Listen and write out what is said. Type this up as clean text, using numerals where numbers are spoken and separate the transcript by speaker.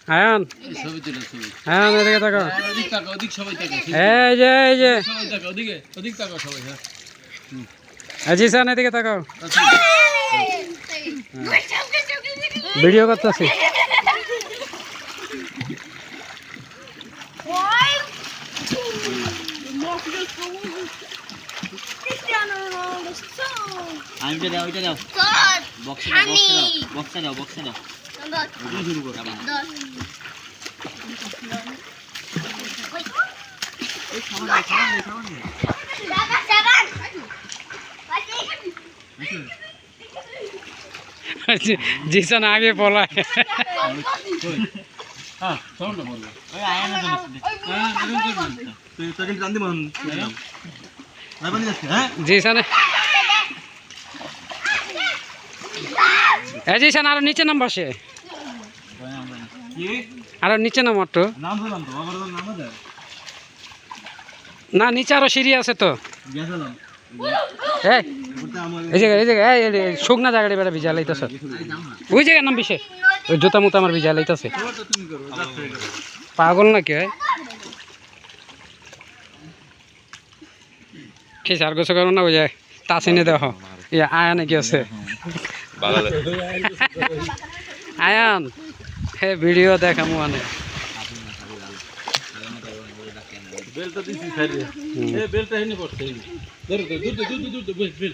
Speaker 1: আয়ান
Speaker 2: ছবি তুলো ছবি
Speaker 1: আয়ান এদিকে তাকাও
Speaker 2: ওদিক তাকাও ওদিক সবাই তাকাও
Speaker 1: এই যে
Speaker 2: সবাই তাকাও ওদিকে ওদিক তাকাও সবাই হ্যাঁ
Speaker 1: জিসান এদিকে তাকাও ভিডিও করতেছি
Speaker 2: আমি দাও ওইটা দাও বক্সে দাও শুরু করো
Speaker 1: জিসান আগে পলায়
Speaker 2: হ্যাঁ সাউন্ডটা বলো ওই আয়ানা তো হ্যাঁ এরকম করবেন তুই তো কিন্তু জানতে মন না বানি যাচ্ছে হ্যাঁ
Speaker 1: জিসান জিসান আরো নিচে নাম বসে
Speaker 2: কি
Speaker 1: আরো নিচে নাম একটু
Speaker 2: নাম বললাম তো আমার নাম আছে
Speaker 1: না নিচে আরো সিঁড়ি আছে তো
Speaker 2: গেছলাম
Speaker 1: এই জায়গায় শুকনা জায়গাটা বেড়া ভিজা লাইতেছ ওই জায়গায় নাম বিশে ওই জুতা মুতা আমার ভিজা লাইতেছে
Speaker 2: তুমি করো
Speaker 1: পাগল নাকি হয় কি সার গোছ করো না ওই যায় তাস এনে দেওয়া ইয়া আয়ান কি আছে আয়ান হে ভিডিও দেখামু মানে
Speaker 2: বেলটা দিছি সাইডে এ বেলটা হেনে পড়ছে ধরো বেল